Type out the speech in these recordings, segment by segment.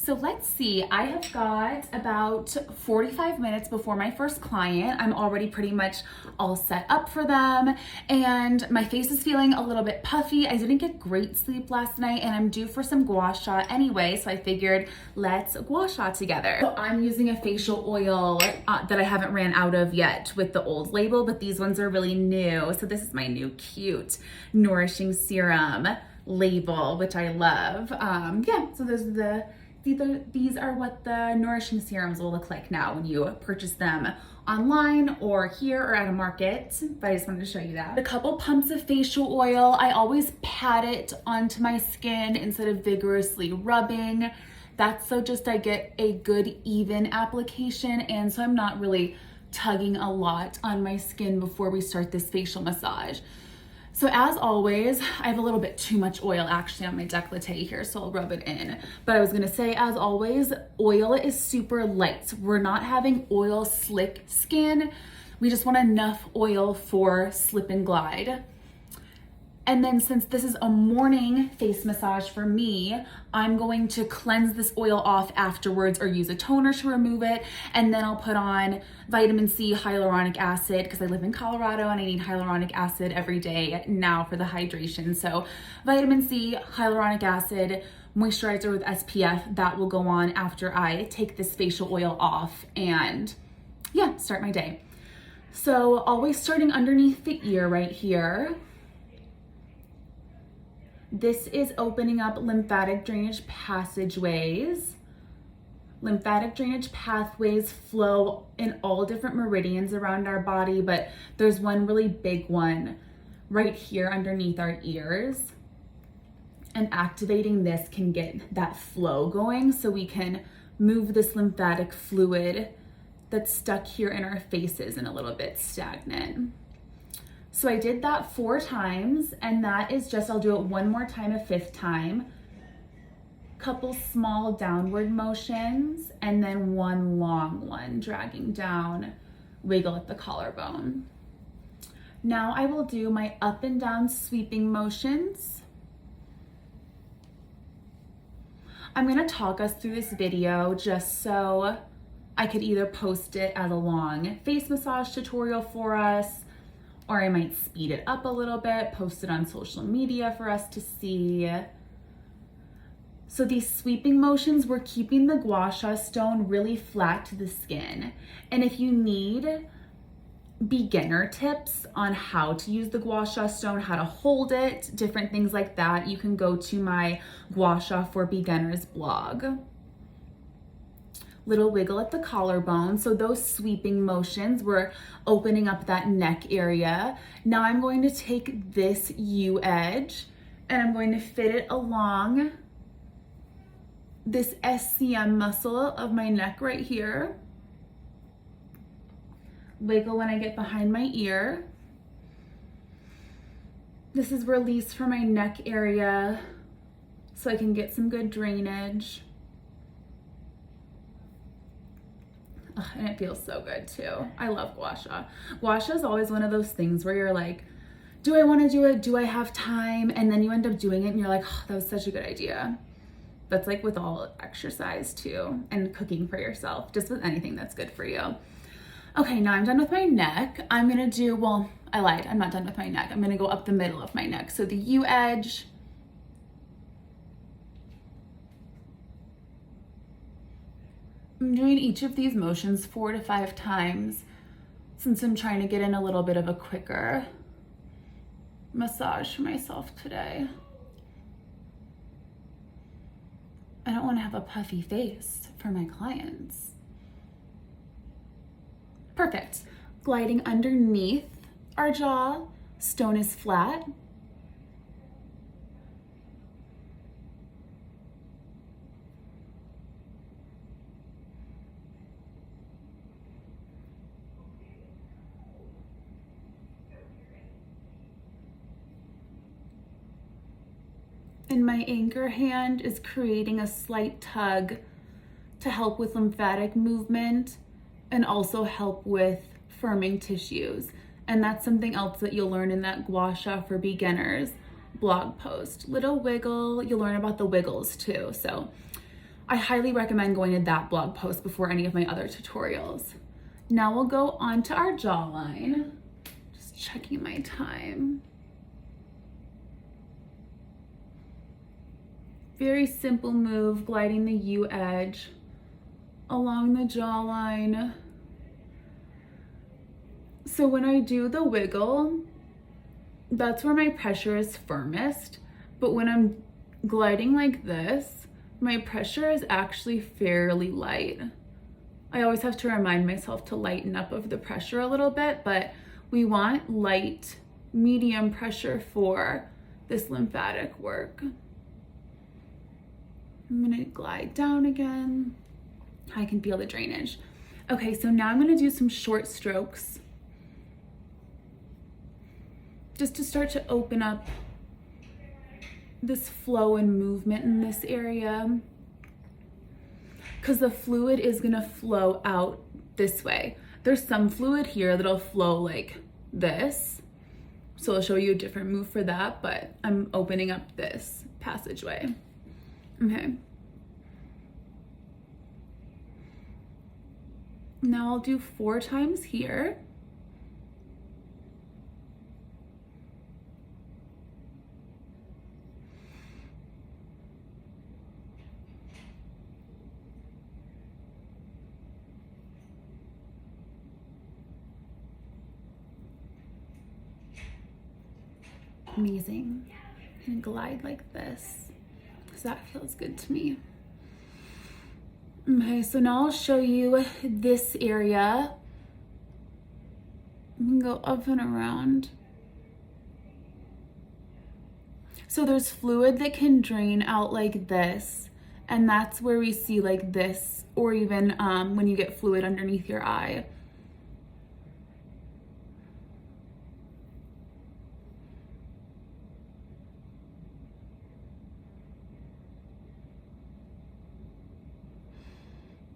So let's see, I have got about 45 minutes before my first client. I'm already pretty much all set up for them, and my face is feeling a little bit puffy. I didn't get great sleep last night, and I'm due for some Gua Sha anyway, so I figured let's Gua Sha together. So I'm using a facial oil that I haven't ran out of yet with the old label, but these ones are really new. So this is my new cute nourishing serum label, which I love. Yeah, so those are these are what the nourishing serums will look like now when you purchase them online or here or at a market, but I just wanted to show you that. A couple pumps of facial oil. I always pat it onto my skin instead of vigorously rubbing. That's so just I get a good even application, and so I'm not really tugging a lot on my skin before we start this facial massage. So as always, I have a little bit too much oil actually on my décolleté here, so I'll rub it in. But I was gonna say, as always, oil is super light. We're not having oil slick skin. We just want enough oil for slip and glide. And then since this is a morning face massage for me, I'm going to cleanse this oil off afterwards or use a toner to remove it. And then I'll put on vitamin C, hyaluronic acid, because I live in Colorado and I need hyaluronic acid every day now for the hydration. So vitamin C, hyaluronic acid, moisturizer with SPF, that will go on after I take this facial oil off and yeah, start my day. So always starting underneath the ear right here. This is opening up lymphatic drainage passageways. Lymphatic drainage pathways flow in all different meridians around our body, but there's one really big one right here underneath our ears. And activating this can get that flow going so we can move this lymphatic fluid that's stuck here in our faces and a little bit stagnant. So I did that 4 times, and that is just, I'll do it one more time, a 5th time. Couple small downward motions, and then one long one, dragging down, wiggle at the collarbone. Now I will do my up and down sweeping motions. I'm gonna talk us through this video just so I could either post it as a long face massage tutorial for us, or I might speed it up a little bit, post it on social media for us to see. So these sweeping motions, we're keeping the Gua Sha stone really flat to the skin. And if you need beginner tips on how to use the Gua Sha stone, how to hold it, different things like that, you can go to my Gua Sha for Beginners blog. Little wiggle at the collarbone. So those sweeping motions, we're opening up that neck area. Now I'm going to take this U edge and I'm going to fit it along this SCM muscle of my neck right here. Wiggle when I get behind my ear. This is release for my neck area so I can get some good drainage. And it feels so good too. I love Gua Sha. Gua Sha is always one of those things where you're like, do I want to do it? Do I have time? And then you end up doing it and you're like, oh, that was such a good idea. That's like with all exercise too, and cooking for yourself, just with anything that's good for you. Okay, now I'm done with my neck. I'm gonna do, well, I lied, I'm not done with my neck. I'm gonna go up the middle of my neck. So the U edge, I'm doing each of these motions 4 to 5 times since I'm trying to get in a little bit of a quicker massage for myself today. I don't want to have a puffy face for my clients. Perfect. Gliding underneath our jaw, stone is flat. And my anchor hand is creating a slight tug to help with lymphatic movement and also help with firming tissues. And that's something else that you'll learn in that Gua Sha for Beginners blog post. Little wiggle, you'll learn about the wiggles too. So I highly recommend going to that blog post before any of my other tutorials. Now we'll go on to our jawline. Just checking my time. Very simple move, gliding the U edge along the jawline. So when I do the wiggle, that's where my pressure is firmest. But when I'm gliding like this, my pressure is actually fairly light. I always have to remind myself to lighten up of the pressure a little bit, but we want light, medium pressure for this lymphatic work. I'm gonna glide down again. I can feel the drainage. Okay, so now I'm gonna do some short strokes just to start to open up this flow and movement in this area, because the fluid is gonna flow out this way. There's some fluid here that'll flow like this, so I'll show you a different move for that, but I'm opening up this passageway. Okay. Now I'll do 4 times here. Amazing. And glide like this, because that feels good to me. Okay, so now I'll show you this area. You can go up and around. So there's fluid that can drain out like this, and that's where we see like this, or even when you get fluid underneath your eye.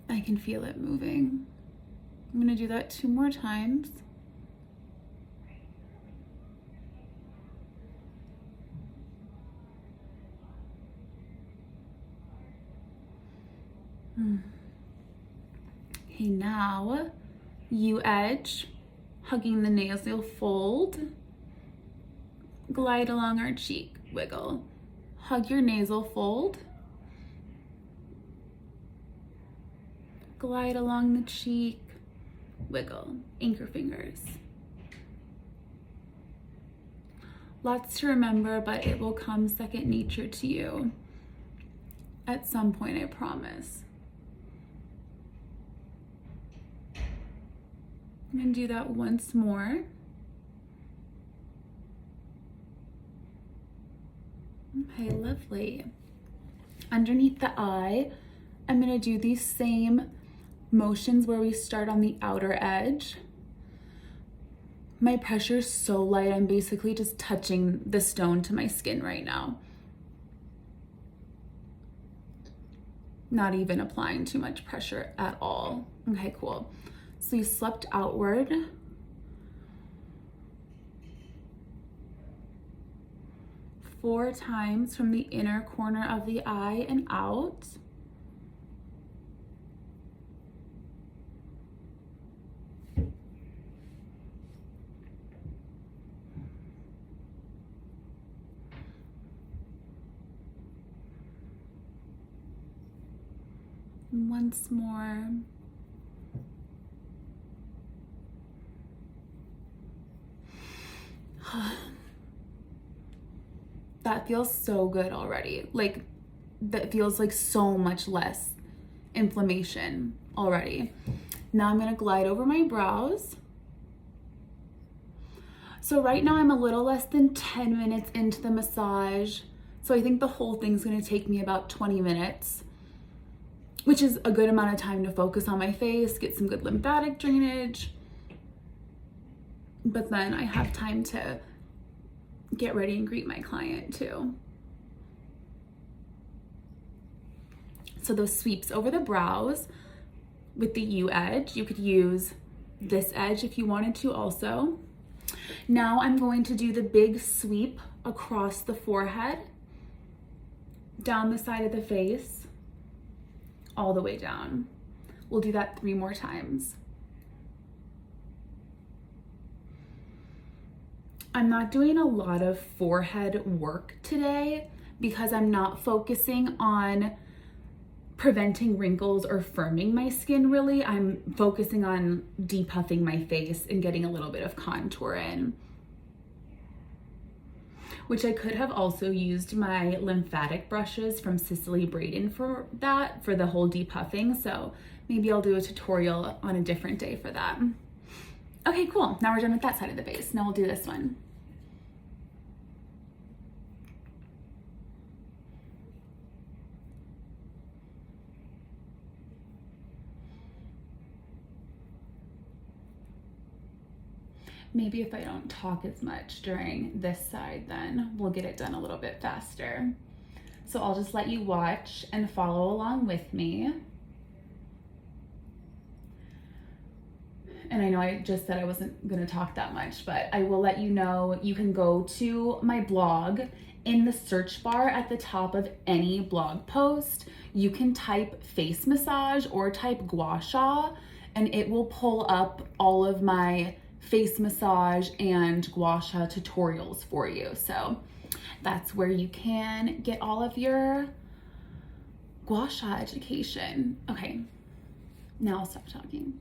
I can feel it moving. I'm gonna do that 2 more times. Okay, now U edge, hugging the nasal fold, glide along our cheek, wiggle. Hug your nasal fold, glide along the cheek, wiggle, anchor fingers. Lots to remember, but it will come second nature to you at some point, I promise. I'm gonna do that once more. Okay, lovely. Underneath the eye, I'm gonna do these same motions where we start on the outer edge. My pressure is so light, I'm basically just touching the stone to my skin right now. Not even applying too much pressure at all. Okay, cool. So you slept outward. Four times from the inner corner of the eye and out. And once more. That feels so good already. Like, that feels like so much less inflammation already. Now I'm gonna glide over my brows. So right now I'm a little less than 10 minutes into the massage. So I think the whole thing's gonna take me about 20 minutes, which is a good amount of time to focus on my face, get some good lymphatic drainage. But then I have time to get ready and greet my client too. So those sweeps over the brows with the U edge, you could use this edge if you wanted to also. Now I'm going to do the big sweep across the forehead, down the side of the face, all the way down. We'll do that 3 more times. I'm not doing a lot of forehead work today because I'm not focusing on preventing wrinkles or firming my skin really. I'm focusing on depuffing my face and getting a little bit of contour in. Which I could have also used my lymphatic brushes from Cicely Braden for that, for the whole depuffing. So maybe I'll do a tutorial on a different day for that. Okay, cool. Now we're done with that side of the base. Now we'll do this one. Maybe if I don't talk as much during this side, then we'll get it done a little bit faster. So I'll just let you watch and follow along with me. And I know I just said I wasn't gonna talk that much, but I will let you know you can go to my blog. In the search bar at the top of any blog post, you can type face massage or type Gua Sha, and it will pull up all of my face massage and Gua Sha tutorials for you. So that's where you can get all of your Gua Sha education. Okay, now I'll stop talking.